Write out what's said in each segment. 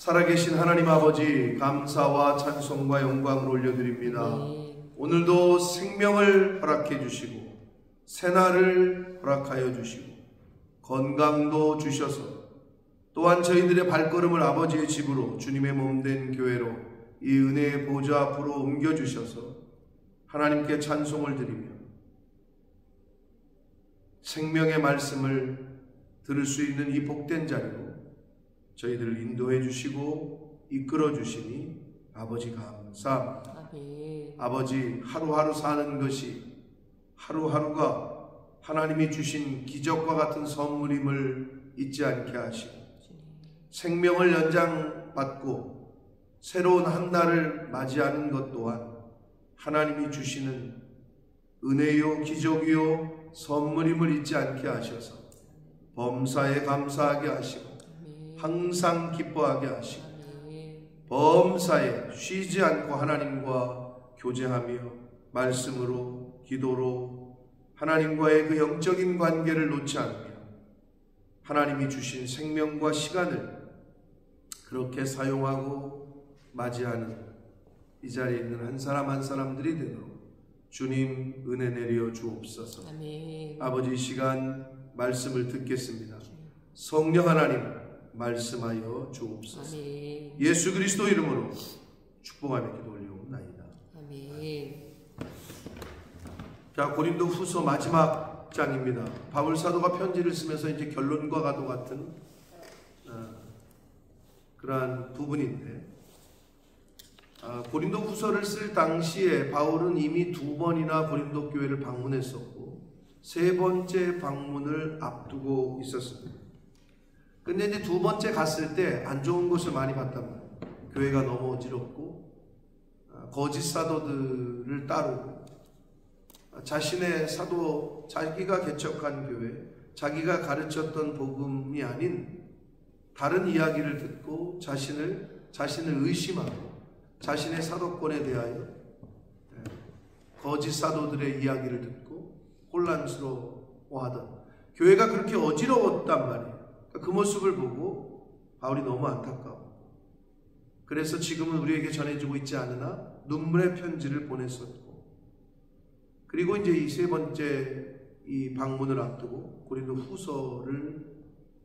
살아계신 하나님 아버지, 감사와 찬송과 영광을 올려드립니다. 오늘도 생명을 허락해 주시고 새날을 허락하여 주시고 건강도 주셔서 또한 저희들의 발걸음을 아버지의 집으로, 주님의 몸된 교회로 이 은혜의 보좌 앞으로 옮겨주셔서 하나님께 찬송을 드리며 생명의 말씀을 들을 수 있는 이 복된 자리로 저희들을 인도해 주시고 이끌어 주시니 아버지 감사합니다. 아버지, 하루하루 사는 것이 하루하루가 하나님이 주신 기적과 같은 선물임을 잊지 않게 하시고 생명을 연장받고 새로운 한 날을 맞이하는 것 또한 하나님이 주시는 은혜요 기적이요 선물임을 잊지 않게 하셔서 범사에 감사하게 하시고 항상 기뻐하게 하시고 범사에 쉬지 않고 하나님과 교제하며 말씀으로 기도로 하나님과의 그 영적인 관계를 놓지 않으며 하나님이 주신 생명과 시간을 그렇게 사용하고 맞이하는 이 자리에 있는 한 사람 한 사람들이 되도록 주님 은혜 내려 주옵소서. 아멘. 아버지, 이 시간 말씀을 듣겠습니다. 성령 하나님 말씀하여 주옵소서. 아멘. 예수 그리스도 이름으로 축복하며 기도 올려옵나이다. 아멘. 자, 고린도 후서 마지막 장입니다. 바울 사도가 편지를 쓰면서 이제 결론과 가도 같은 그러한 부분인데, 고린도 후서를 쓸 당시에 바울은 이미 2번이나 고린도 교회를 방문했었고 3번째 방문을 앞두고 있었습니다. 근데 이제 2번째 갔을 때 안 좋은 것을 많이 봤단 말이에요. 교회가 너무 어지럽고 거짓 사도들을 따르고 자신의 사도, 자기가 개척한 교회, 자기가 가르쳤던 복음이 아닌 다른 이야기를 듣고 자신을 의심하고 자신의 사도권에 대하여 거짓 사도들의 이야기를 듣고 혼란스러워하던 교회가 그렇게 어지러웠단 말이에요. 그 모습을 보고 바울이 너무 안타까워. 그래서 지금은 우리에게 전해지고 있지 않으나 눈물의 편지를 보냈었고, 그리고 이제 이 3번째 이 방문을 앞두고 고린도 후서를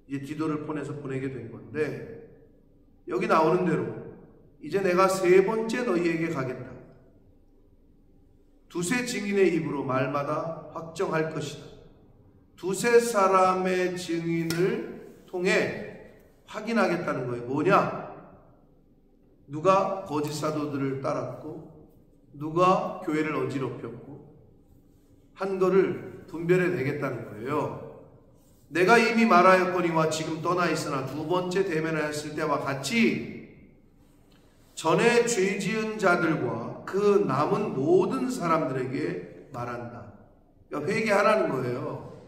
이제 디도를 보내서 보내게 된 건데, 여기 나오는 대로 이제 내가 3번째 너희에게 가겠다. 2세 증인의 입으로 말마다 확정할 것이다. 2세 사람의 증인을 통해 확인하겠다는 거예요. 뭐냐? 누가 거짓 사도들을 따랐고 누가 교회를 어지럽혔고 한 거를 분별해 내겠다는 거예요. 내가 이미 말하였거니와 지금 떠나 있으나 2번째 대면하였을 때와 같이 전에 죄 지은 자들과 그 남은 모든 사람들에게 말한다. 그러니까 회개하라는 거예요.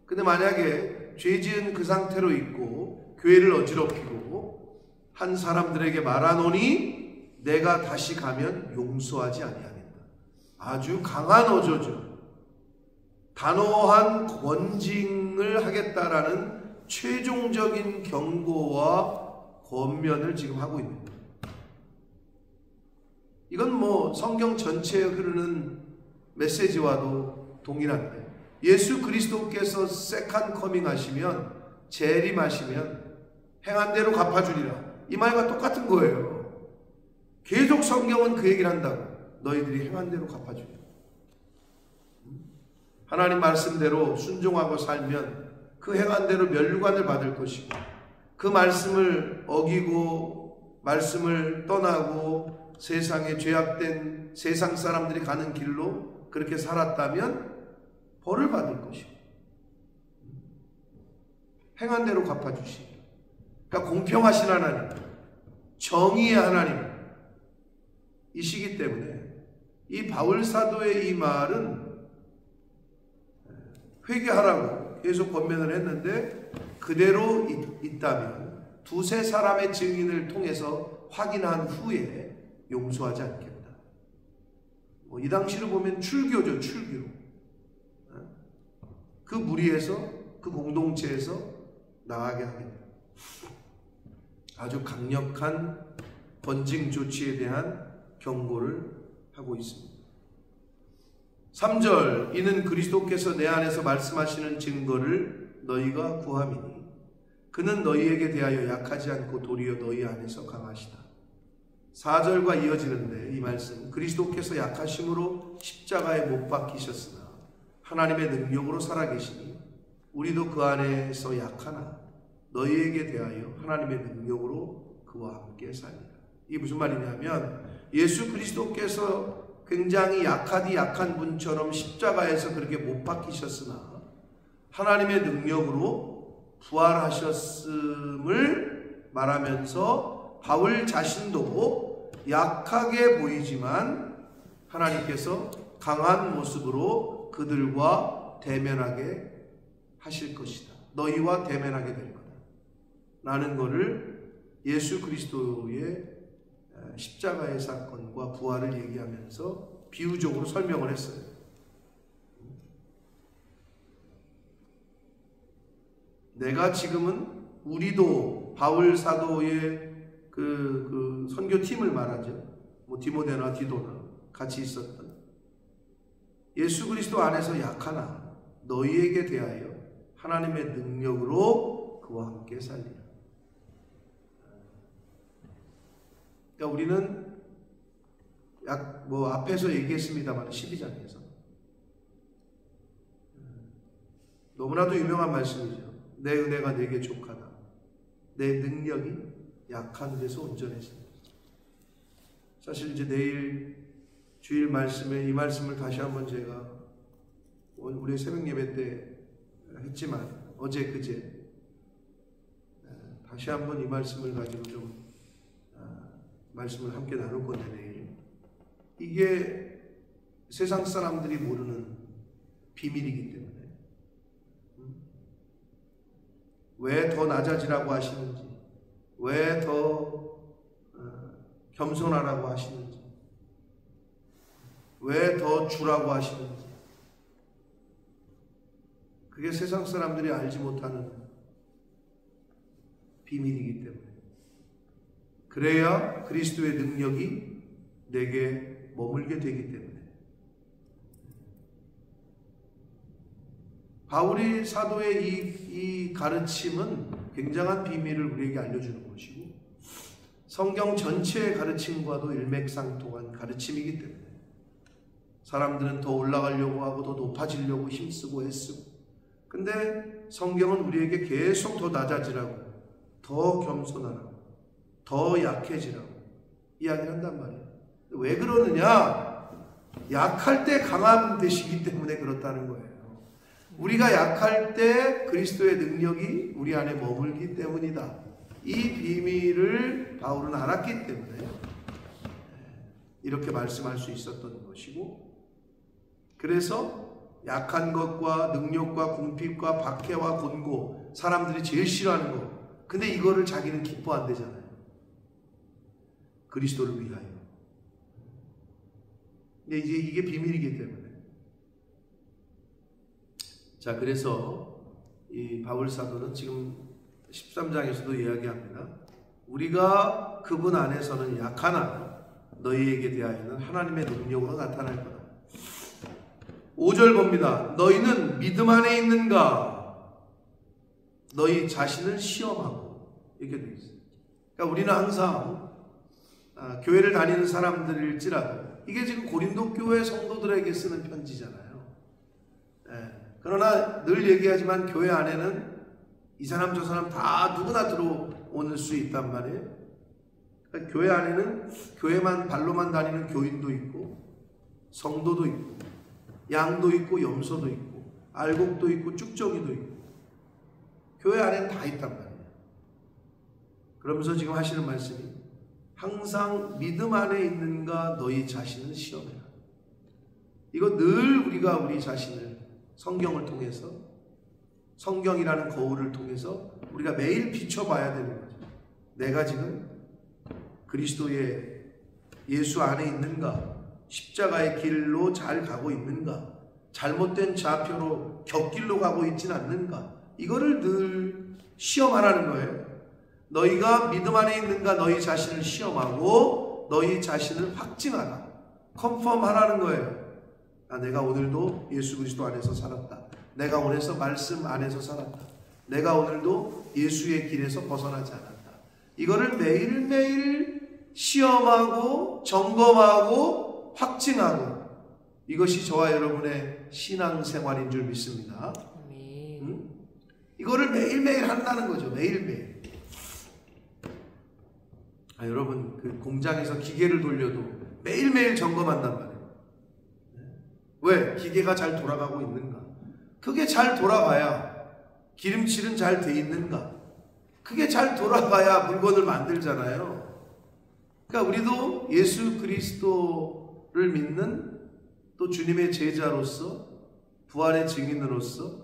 근데 만약에 죄 지은 그 상태로 있고 교회를 어지럽히고 한 사람들에게 말하노니 내가 다시 가면 용서하지 아니하겠다. 아주 강한 어조죠. 단호한 권징을 하겠다라는 최종적인 경고와 권면을 지금 하고 있는 거예요. 이건 뭐 성경 전체에 흐르는 메시지와도 동일한데, 예수 그리스도께서 세컨 커밍 하시면, 재림하시면 행한 대로 갚아주리라, 이 말과 똑같은 거예요. 계속 성경은 그 얘기를 한다고. 너희들이 행한 대로 갚아주리라. 하나님 말씀대로 순종하고 살면 그 행한 대로 면류관을 받을 것이고, 그 말씀을 어기고 말씀을 떠나고 세상에 죄악된 세상 사람들이 가는 길로 그렇게 살았다면 벌을 받을 것이고, 행한 대로 갚아주시고, 그러니까 공평하신 하나님, 정의의 하나님이시기 때문에 이 바울 사도의 이 말은 회개하라고 계속 권면을 했는데, 그대로 있다면 2세 사람의 증인을 통해서 확인한 후에 용서하지 않겠다. 이 당시로 보면 출교죠, 출교. 그 무리에서, 그 공동체에서 나가게 하겠다. 아주 강력한 번징 조치에 대한 경고를 하고 있습니다. 3절, 이는 그리스도께서 내 안에서 말씀하시는 증거를 너희가 구함이니 그는 너희에게 대하여 약하지 않고 도리어 너희 안에서 강하시다. 4절과 이어지는데 이 말씀, 그리스도께서 약하심으로 십자가에 못 박히셨으나 하나님의 능력으로 살아계시니 우리도 그 안에서 약하나 너희에게 대하여 하나님의 능력으로 그와 함께 살리라. 이게 무슨 말이냐면 예수 그리스도께서 굉장히 약하디 약한 분처럼 십자가에서 그렇게 못 박히셨으나 하나님의 능력으로 부활하셨음을 말하면서 바울 자신도 약하게 보이지만 하나님께서 강한 모습으로 그들과 대면하게 하실 것이다. 너희와 대면하게 될 거다. 라는 것을 예수 그리스도의 십자가의 사건과 부활을 얘기하면서 비유적으로 설명을 했어요. 내가 지금은 우리도 바울 사도의 그 선교팀을 말하죠. 뭐 디모데나 디도나 같이 있었던 예수 그리스도 안에서 약하나 너희에게 대하여 하나님의 능력으로 그와 함께 살리라. 그러니까 우리는 앞에서 얘기했습니다만 12장에서 너무나도 유명한 말씀이죠. 내 은혜가 내게 족하다. 내 능력이 약한 데서 온전해진다. 사실 이제 내일 주일 말씀에 이 말씀을 다시 한번 제가 우리 새벽 예배 때 했지만 어제 그제 다시 한번 이 말씀을 가지고 좀 말씀을 함께 나눌 건데 내일 이게 세상 사람들이 모르는 비밀이기 때문에 왜 더 낮아지라고 하시는지, 왜 더 겸손하라고 하시는지, 왜 더 주라고 하시는지, 그게 세상 사람들이 알지 못하는 비밀이기 때문에 그래야 그리스도의 능력이 내게 머물게 되기 때문에 바울이 사도의 이 가르침은 굉장한 비밀을 우리에게 알려주는 것이고 성경 전체의 가르침과도 일맥상통한 가르침이기 때문에 사람들은 더 올라가려고 하고 더 높아지려고 힘쓰고 애쓰고 근데 성경은 우리에게 계속 더 낮아지라고 더 겸손하라고 더 약해지라고 이야기를 한단 말이에요. 왜 그러느냐? 약할 때 강함 되시기 때문에 그렇다는 거예요. 우리가 약할 때 그리스도의 능력이 우리 안에 머물기 때문이다. 이 비밀을 바울은 알았기 때문에 이렇게 말씀할 수 있었던 것이고 그래서 약한 것과 능력과 궁핍과 박해와 곤고 사람들이 제일 싫어하는 거 근데 이거를 자기는 기뻐 안 되잖아요. 그리스도를 위하여. 근데 이제 이게 비밀이기 때문에 자 그래서 이 바울 사도는 지금 13장에서도 이야기합니다. 우리가 그분 안에서는 약하나 너희에게 대하여는 하나님의 능력으로 나타날 거다. 5절 봅니다. 너희는 믿음 안에 있는가? 너희 자신을 시험하고 이렇게 되어 있어요. 그러니까 우리는 항상 교회를 다니는 사람들일지라도 이게 지금 고린도 교회 성도들에게 쓰는 편지잖아요. 그러나 늘 얘기하지만 교회 안에는 이 사람 저 사람 다 누구나 들어올 수 있단 말이에요. 그러니까 교회 안에는 교회만 발로만 다니는 교인도 있고 성도도 있고 양도 있고 염소도 있고 알곡도 있고 쭉저기도 있고 교회 안에는 다 있단 말이에요. 그러면서 지금 하시는 말씀이 항상 믿음 안에 있는가 너희 자신을 시험해라. 이거 늘 우리가 우리 자신을 성경을 통해서 성경이라는 거울을 통해서 우리가 매일 비춰봐야 되는 거죠. 내가 지금 그리스도의 예수 안에 있는가? 십자가의 길로 잘 가고 있는가? 잘못된 좌표로 곁길로 가고 있지는 않는가? 이거를 늘 시험하라는 거예요. 너희가 믿음 안에 있는가 너희 자신을 시험하고 너희 자신을 확증하라. 컨펌 하라는 거예요. 내가 오늘도 예수 그리스도 안에서 살았다. 내가 오늘도 말씀 안에서 살았다. 내가 오늘도 예수의 길에서 벗어나지 않았다. 이거를 매일매일 시험하고 점검하고 확증하고, 이것이 저와 여러분의 신앙생활인 줄 믿습니다. 이거를 매일매일 한다는 거죠. 매일매일. 여러분, 그 공장에서 기계를 돌려도 매일매일 점검한단 말이에요. 왜? 기계가 잘 돌아가고 있는가? 그게 잘 돌아가야, 기름칠은 잘 돼 있는가? 그게 잘 돌아가야 물건을 만들잖아요. 그러니까 우리도 예수 그리스도를 믿는, 또 주님의 제자로서, 부활의 증인으로서,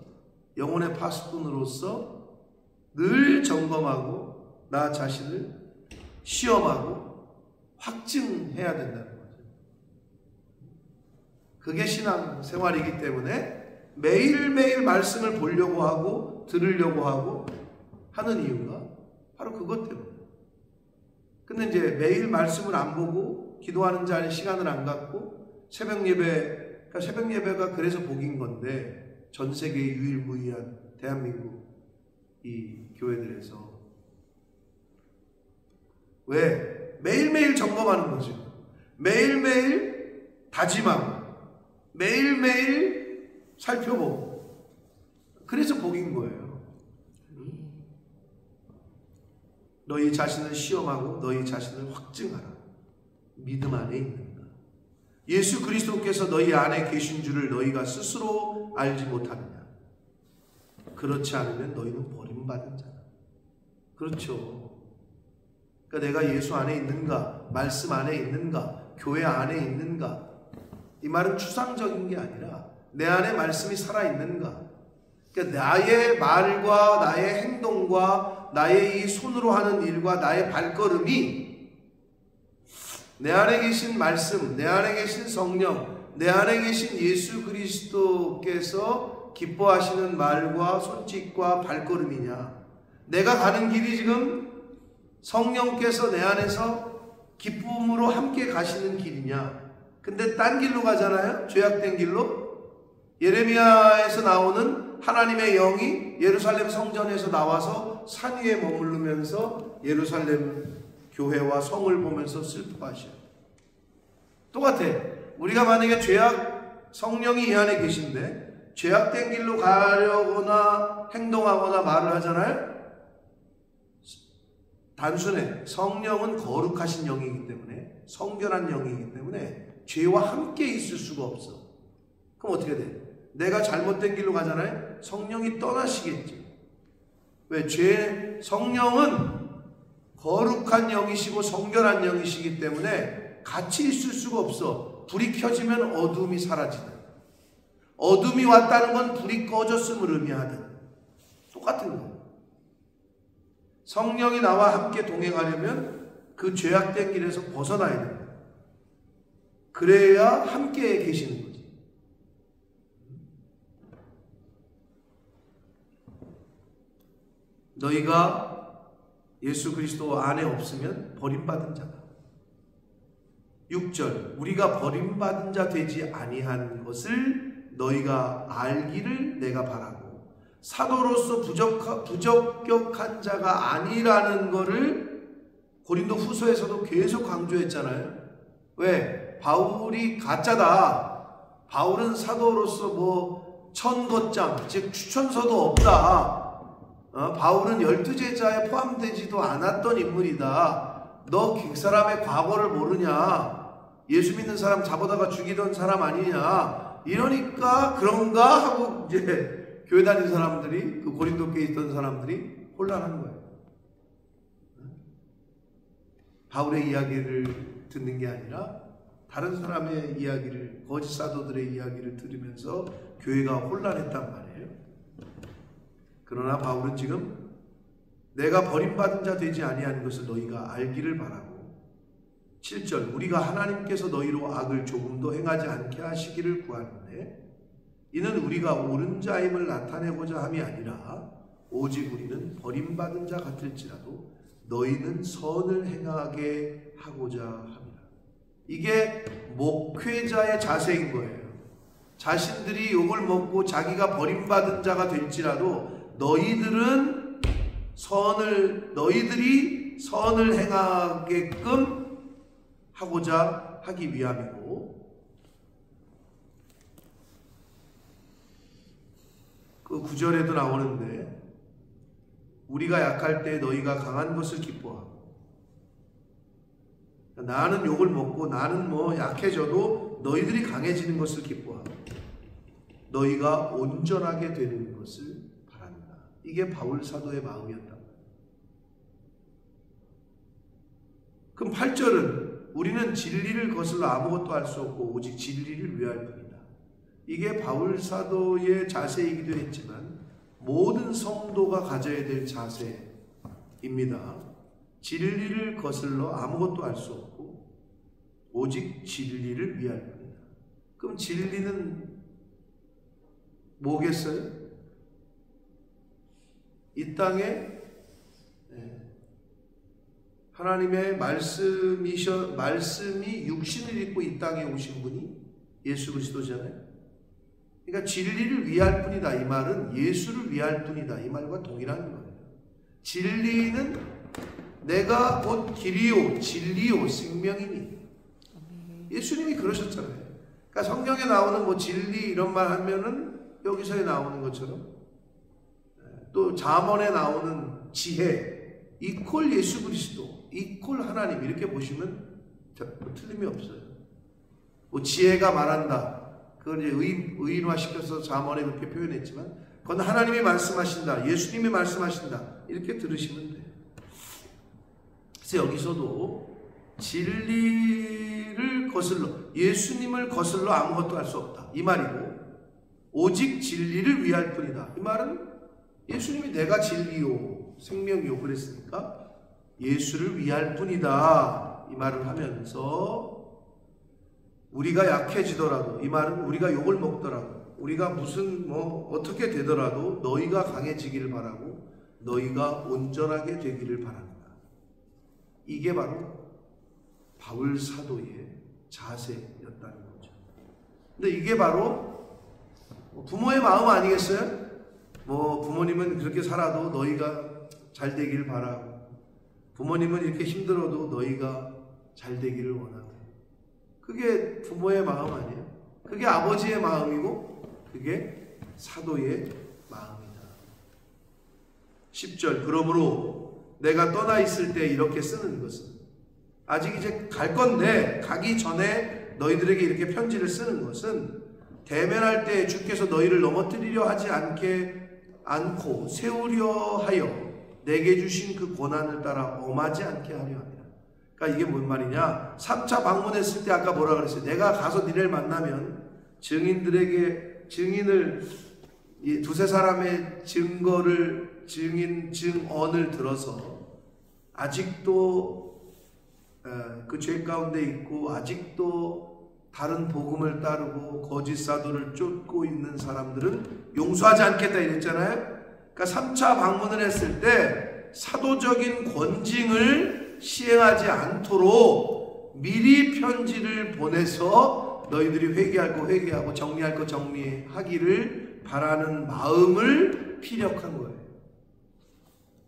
영혼의 파수꾼으로서 늘 점검하고 나 자신을 시험하고 확증해야 된다는 거죠. 그게 신앙 생활이기 때문에 매일매일 말씀을 보려고 하고 들으려고 하고 하는 이유가 바로 그것 때문에. 근데 이제 매일 말씀을 안 보고 기도하는 자리에 시간을 안 갖고 새벽 예배가 그래서 복인 건데, 전 세계 유일무이한 대한민국 이 교회들에서 왜? 매일매일 점검하는 거죠. 매일매일 다짐하고 매일매일 살펴보고, 그래서 복인 거예요. 너희 자신을 시험하고 너희 자신을 확증하라. 믿음 안에 있는가? 예수 그리스도께서 너희 안에 계신 줄을 너희가 스스로 알지 못하느냐? 그렇지 않으면 너희는 버림받은 자다. 그렇죠. 그러니까 내가 예수 안에 있는가, 말씀 안에 있는가, 교회 안에 있는가, 이 말은 추상적인 게 아니라 내 안에 말씀이 살아있는가. 그러니까 나의 말과 나의 행동과 나의 이 손으로 하는 일과 나의 발걸음이 내 안에 계신 말씀, 내 안에 계신 성령, 내 안에 계신 예수 그리스도께서 기뻐하시는 말과 손짓과 발걸음이냐. 내가 가는 길이 지금 성령께서 내 안에서 기쁨으로 함께 가시는 길이냐. 근데 딴 길로 가잖아요. 죄악된 길로. 예레미야에서 나오는 하나님의 영이 예루살렘 성전에서 나와서 산 위에 머무르면서 예루살렘 교회와 성을 보면서 슬퍼하셔요. 똑같아. 우리가 만약에 성령이 이 안에 계신데 죄악된 길로 가려거나 행동하거나 말을 하잖아요. 단순해. 성령은 거룩하신 영이기 때문에, 성결한 영이기 때문에 죄와 함께 있을 수가 없어. 그럼 어떻게 돼? 내가 잘못된 길로 가잖아요. 성령이 떠나시겠지. 왜? 성령은 거룩한 영이시고 성결한 영이시기 때문에 같이 있을 수가 없어. 불이 켜지면 어둠이 사라지는, 어둠이 왔다는 건 불이 꺼졌음을 의미하든 똑같은 거예요. 성령이 나와 함께 동행하려면 그 죄악된 길에서 벗어나야 됩니다. 그래야 함께 계시는 거지. 너희가 예수 그리스도 안에 없으면 버림받은 자다. 6절, 우리가 버림받은 자 되지 아니한 것을 너희가 알기를 내가 바라고, 사도로서 부적격한 자가 아니라는 것을 고린도 후서에서도 계속 강조했잖아요. 왜? 바울이 가짜다. 바울은 사도로서 천거장, 즉 추천서도 없다. 바울은 12제자에 포함되지도 않았던 인물이다. 너 그 사람의 과거를 모르냐? 예수 믿는 사람 잡아다가 죽이던 사람 아니냐? 이러니까 그런가 하고 이제 교회 다니는 사람들이, 그 고린도 교회에 있던 사람들이 혼란한 거예요. 바울의 이야기를 듣는 게 아니라 다른 사람의 이야기를, 거짓 사도들의 이야기를 들으면서 교회가 혼란했단 말이에요. 그러나 바울은 지금 내가 버림받은 자 되지 아니한 것을 너희가 알기를 바라고, 7절, 우리가 하나님께서 너희로 악을 조금도 행하지 않게 하시기를 구하는데 이는 우리가 옳은 자임을 나타내고자 함이 아니라 오직 우리는 버림받은 자 같을지라도 너희는 선을 행하게 하고자 합니다. 이게 목회자의 자세인 거예요. 자신들이 욕을 먹고 자기가 버림받은 자가 될지라도 너희들이 선을 행하게끔 하고자 하기 위함이고, 그 9절에도 나오는데 우리가 약할 때 너희가 강한 것을 기뻐하고, 나는 욕을 먹고 나는 약해져도 너희들이 강해지는 것을 기뻐하고 너희가 온전하게 되는 것을 바란다. 이게 바울 사도의 마음이었다. 그럼 8절은 우리는 진리를 거슬러 아무것도 할 수 없고 오직 진리를 위할 뿐이다. 이게 바울 사도의 자세이기도 했지만 모든 성도가 가져야 될 자세입니다. 진리를 거슬러 아무것도 할 수 없고 오직 진리를 위할 뿐이다. 그럼 진리는 뭐겠어요? 이 땅에 하나님의 말씀이 육신을 입고 이 땅에 오신 분이 예수 그리스도잖아요. 그러니까 진리를 위할 뿐이다. 이 말은 예수를 위할 뿐이다. 이 말과 동일한 거예요. 진리는 내가 곧 길이요 진리요 생명이니. 예수님이 그러셨잖아요. 그러니까 성경에 나오는 진리 이런 말 하면은 여기서에 나오는 것처럼, 또 잠언에 나오는 지혜 이퀄 예수 그리스도 이퀄 하나님, 이렇게 보시면 틀림이 없어요. 지혜가 말한다, 그걸 이제 의인화시켜서 잠언에 그렇게 표현했지만 그건 하나님이 말씀하신다, 예수님이 말씀하신다, 이렇게 들으시면 돼요. 그래서 여기서도 진리를 거슬러, 예수님을 거슬러 아무것도 할 수 없다, 이 말이고, 오직 진리를 위할 뿐이다. 이 말은 예수님이 내가 진리요 생명이요 그랬으니까 예수를 위할 뿐이다, 이 말을 하면서 우리가 약해지더라도, 이 말은 우리가 욕을 먹더라도, 우리가 무슨 어떻게 되더라도 너희가 강해지기를 바라고 너희가 온전하게 되기를 바란다. 이게 바로 바울 사도의 자세였다는 거죠. 근데 이게 바로 부모의 마음 아니겠어요? 부모님은 그렇게 살아도 너희가 잘 되기를 바라고, 부모님은 이렇게 힘들어도 너희가 잘 되기를 원하고, 그게 부모의 마음 아니에요? 그게 아버지의 마음이고 그게 사도의 마음이다. 10절, 그러므로 내가 떠나 있을 때 이렇게 쓰는 것은, 아직 이제 갈 건데 가기 전에 너희들에게 이렇게 편지를 쓰는 것은 대면할 때 주께서 너희를 넘어뜨리려 하지 않고 세우려 하여 내게 주신 그 고난을 따라 엄하지 않게 하려 합니다. 그러니까 이게 뭔 말이냐, 3차 방문했을 때 아까 뭐라 그랬어요? 내가 가서 니를 만나면 증인을 두세 사람의 증언을 들어서 아직도 그 죄 가운데 있고 아직도 다른 복음을 따르고 거짓 사도를 쫓고 있는 사람들은 용서하지 않겠다 이랬잖아요. 그러니까 3차 방문을 했을 때 사도적인 권징을 시행하지 않도록 미리 편지를 보내서 너희들이 회개할 거 회개하고 정리할 거 정리하기를 바라는 마음을 피력한 거예요.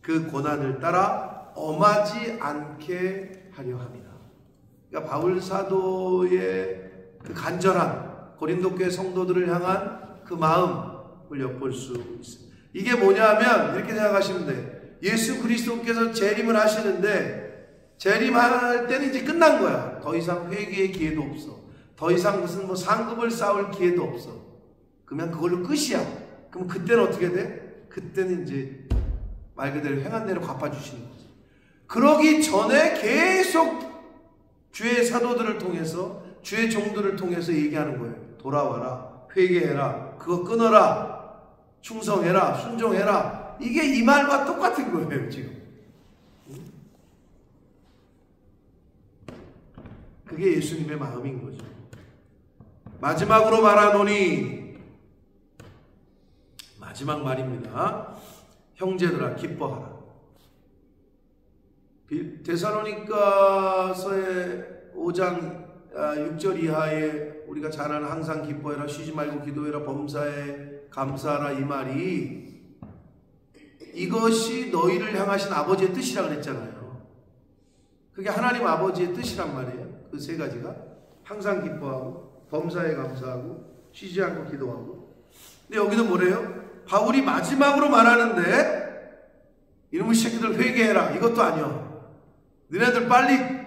그 고난을 따라 엄하지 않게 하려 합니다. 그러니까 바울 사도의 그 간절한 고린도 교회 성도들을 향한 그 마음을 엿볼 수 있습니다. 이게 뭐냐면 이렇게 생각하시면 돼요. 예수 그리스도께서 재림을 하시는데 재림할 때는 이제 끝난 거야. 더 이상 회개의 기회도 없어. 더 이상 무슨 상급을 쌓을 기회도 없어. 그러면 그걸로 끝이야. 그럼 그때는 어떻게 돼? 그때는 이제 말 그대로 행한 대로 갚아주시는 거지. 그러기 전에 계속 주의 사도들을 통해서, 주의 종들을 통해서 얘기하는 거예요. 돌아와라, 회개해라, 그거 끊어라, 충성해라, 순종해라. 이게 이 말과 똑같은 거예요 지금. 그게 예수님의 마음인 거죠. 마지막으로 말하노니, 마지막 말입니다. 형제들아 기뻐하라. 데살로니가서의 5장 6절 이하에 우리가 잘 아는 항상 기뻐해라, 쉬지 말고 기도해라, 범사에 감사하라, 이 말이 이것이 너희를 향하신 아버지의 뜻이라 그랬잖아요. 그게 하나님 아버지의 뜻이란 말이에요. 그 세 가지가 항상 기뻐하고 범사에 감사하고 쉬지 않고 기도하고. 근데 여기도 뭐래요? 바울이 마지막으로 말하는데 이놈의 새끼들 회개해라, 이것도 아니요. 너네들 빨리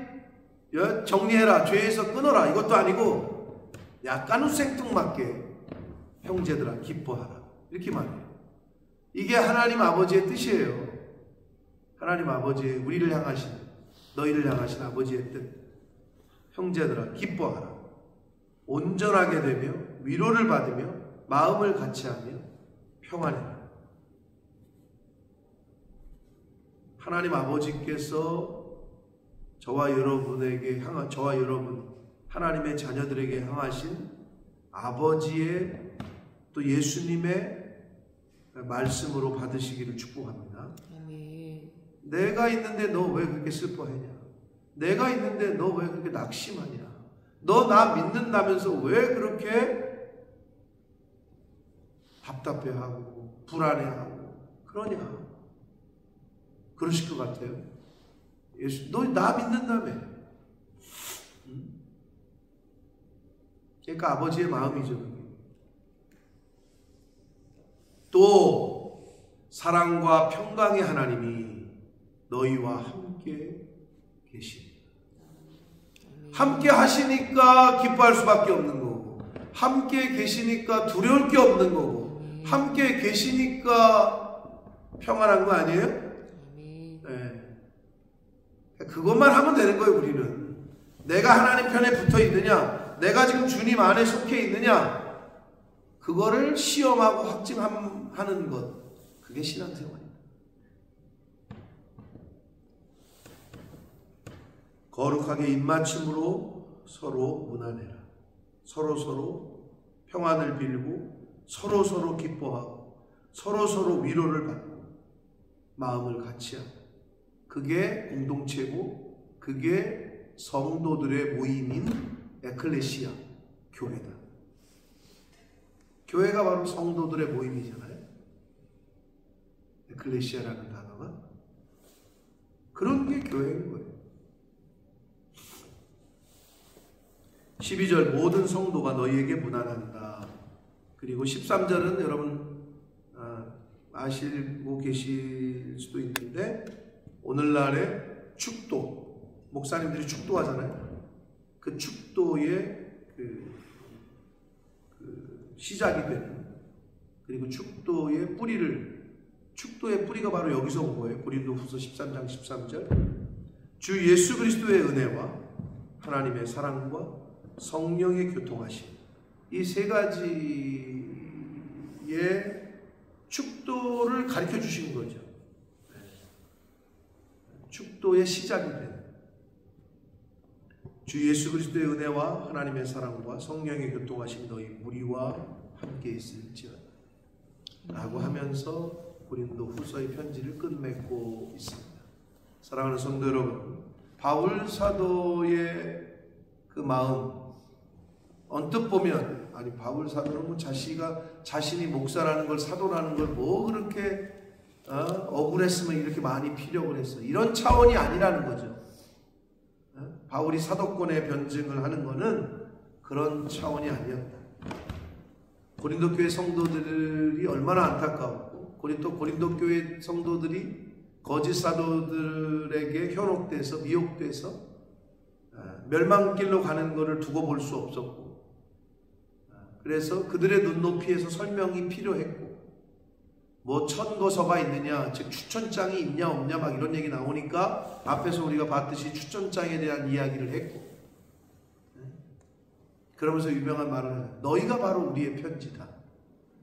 정리해라, 죄에서 끊어라, 이것도 아니고 약간은 생뚱맞게 형제들아 기뻐하라, 이렇게 말해요. 이게 하나님 아버지의 뜻이에요. 하나님 아버지의, 우리를 향하신, 너희를 향하신 아버지의 뜻. 형제들아 기뻐하라. 온전하게 되며 위로를 받으며 마음을 같이하며 평안해라. 하나님 아버지께서 저와 여러분에게 저와 여러분 하나님의 자녀들에게 향하신 아버지의 또 예수님의 말씀으로 받으시기를 축복합니다. 아멘. 내가 있는데 너 왜 그렇게 슬퍼하냐? 내가 있는데 너 왜 그렇게 낙심하냐? 너 나 믿는다면서 왜 그렇게 답답해하고 불안해하고 그러냐? 그러실 것 같아요. 예수, 너 나 믿는다며. 그러니까 아버지의 마음이죠. 또 사랑과 평강의 하나님이 너희와 함께 계십니다. 함께 하시니까 기뻐할 수밖에 없는 거고, 함께 계시니까 두려울 게 없는 거고, 함께 계시니까 평안한 거 아니에요? 네. 그것만 하면 되는 거예요. 우리는 내가 하나님 편에 붙어 있느냐, 내가 지금 주님 안에 속해 있느냐, 그거를 시험하고 확증하는 것, 그게 신앙생활입니다. 거룩하게 입맞춤으로 서로 문안해라. 서로 평안을 빌고 서로 기뻐하고 서로 위로를 받고 마음을 같이하고, 그게 공동체고 그게 성도들의 모임인 에클레시아, 교회다. 교회가 바로 성도들의 모임이잖아요. 에클레시아라는 단어가. 그런 게 교회인 거예요. 12절 모든 성도가 너희에게 문안한다. 그리고 13절은 여러분 아시고 계실 수도 있는데, 오늘날의 축도, 목사님들이 축도하잖아요. 그 축도의 시작이 되는, 그리고 축도의 뿌리가 바로 여기서 온 거예요. 고린도후서 13장 13절. 주 예수 그리스도의 은혜와 하나님의 사랑과 성령의 교통하심, 이 세 가지의 축도를 가르쳐 주신 거죠. 축도의 시작이 되는 주 예수 그리스도의 은혜와 하나님의 사랑과 성령의 교통하심 너희 무리와 함께 있을지어다 라고 하면서 고린도 후서의 편지를 끝맺고 있습니다. 사랑하는 성도 여러분, 바울 사도의 그 마음, 언뜻 보면, 아니 바울 사도는 뭐 자신이 목사라는 걸, 사도라는 걸 뭐 그렇게 억울했으면 이렇게 많이 피력을 했어, 이런 차원이 아니라는 거죠. 바울이 사도권의 변증을 하는 것은 그런 차원이 아니었다. 고린도 교회 성도들이 얼마나 안타까웠고, 고린도 교회 성도들이 거짓 사도들에게 현혹돼서 미혹돼서 멸망길로 가는 것을 두고 볼 수 없었고, 그래서 그들의 눈높이에서 설명이 필요했고, 뭐 천거서가 있느냐, 즉 추천장이 있냐 없냐 막 이런 얘기 나오니까 앞에서 우리가 봤듯이 추천장에 대한 이야기를 했고, 그러면서 유명한 말을 해요. 너희가 바로 우리의 편지다,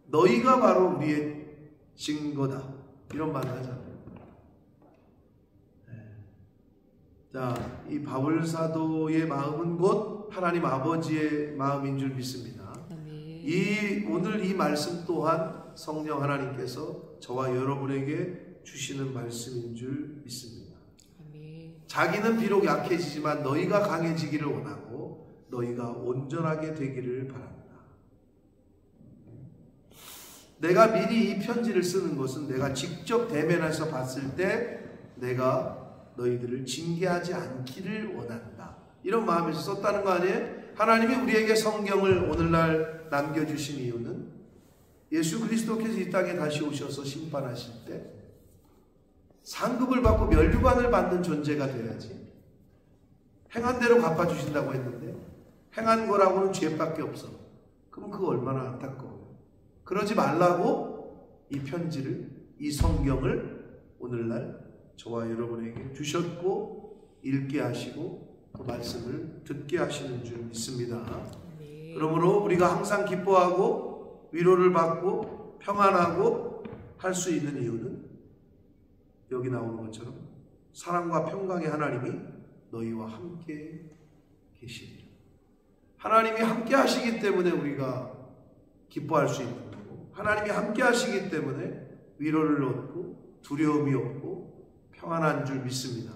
너희가 바로 우리의 증거다, 이런 말을 하잖아요. 자, 이 바울 사도의 마음은 곧 하나님 아버지의 마음인 줄 믿습니다. 오늘 이 말씀 또한 성령 하나님께서 저와 여러분에게 주시는 말씀인 줄 믿습니다. 자기는 비록 약해지지만 너희가 강해지기를 원하고 너희가 온전하게 되기를 바란다. 내가 미리 이 편지를 쓰는 것은 내가 직접 대면해서 봤을 때 내가 너희들을 징계하지 않기를 원한다. 이런 마음에서 썼다는 거 아니에요? 하나님이 우리에게 성경을 오늘날 남겨주신 이유는 예수 그리스도께서 이 땅에 다시 오셔서 심판하실 때 상급을 받고 면류관을 받는 존재가 돼야지. 행한 대로 갚아주신다고 했는데 행한 거라고는 죄밖에 없어. 그럼 그거 얼마나 안타까워요. 그러지 말라고 이 편지를, 이 성경을 오늘날 저와 여러분에게 주셨고 읽게 하시고 그 말씀을 듣게 하시는 줄 믿습니다. 그러므로 우리가 항상 기뻐하고 위로를 받고 평안하고 할 수 있는 이유는 여기 나오는 것처럼 사랑과 평강의 하나님이 너희와 함께 계시리라. 하나님이 함께 하시기 때문에 우리가 기뻐할 수 있는 거고, 하나님이 함께 하시기 때문에 위로를 얻고 두려움이 없고 평안한 줄 믿습니다.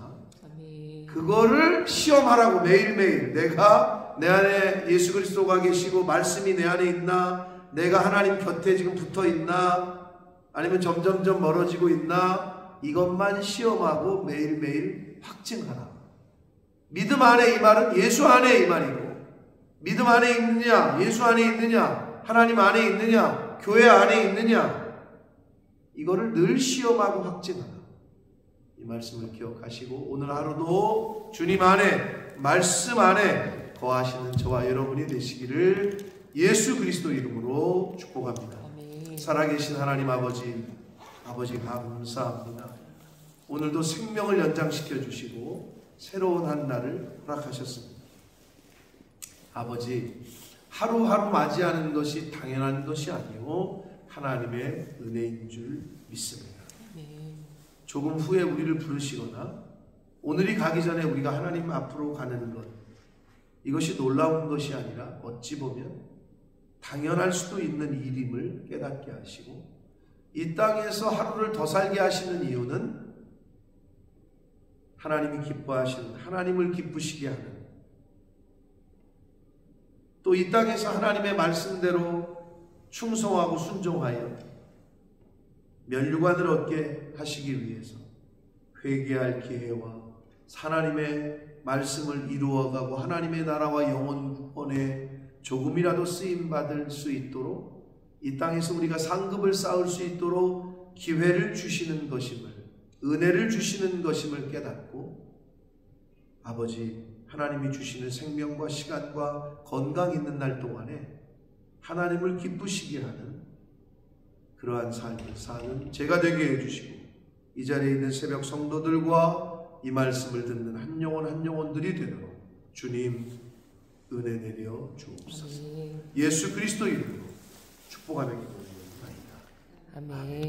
그거를 시험하라고 매일매일 내가 내 안에 예수 그리스도가 계시고 말씀이 내 안에 있나, 내가 하나님 곁에 지금 붙어 있나, 아니면 점점점 멀어지고 있나, 이것만 시험하고 매일매일 확증하라. 믿음 안에 이 말은 예수 안에 이 말이고, 믿음 안에 있느냐, 예수 안에 있느냐, 하나님 안에 있느냐, 교회 안에 있느냐, 이거를 늘 시험하고 확증하라. 이 말씀을 기억하시고 오늘 하루도 주님 안에, 말씀 안에 거하시는 저와 여러분이 되시기를 예수 그리스도 이름으로 축복합니다. 살아계신 하나님 아버지 감사합니다. 오늘도 생명을 연장시켜 주시고 새로운 한 날을 허락하셨습니다. 아버지, 하루하루 맞이하는 것이 당연한 것이 아니오 하나님의 은혜인 줄 믿습니다. 조금 후에 우리를 부르시거나 오늘이 가기 전에 우리가 하나님 앞으로 가는 것, 이것이 놀라운 것이 아니라 어찌 보면 당연할 수도 있는 일임을 깨닫게 하시고, 이 땅에서 하루를 더 살게 하시는 이유는 하나님이 기뻐하시는, 하나님을 기쁘시게 하는, 또 이 땅에서 하나님의 말씀대로 충성하고 순종하여 면류관을 얻게 하시기 위해서 회개할 기회와 하나님의 말씀을 이루어가고 하나님의 나라와 영원 구원에 조금이라도 쓰임받을 수 있도록, 이 땅에서 우리가 상급을 쌓을 수 있도록 기회를 주시는 것임을, 은혜를 주시는 것임을 깨닫고, 아버지, 하나님이 주시는 생명과 시간과 건강 있는 날 동안에 하나님을 기쁘시게 하는 그러한 삶을 사는 제가 되게 해주시고, 이 자리에 있는 새벽 성도들과 이 말씀을 듣는 한 영혼 한 영혼들이 되도록 주님 은혜 내려 주옵소서. 예수 그리스도 이름으로 축복하며 기도드립니다. 아멘.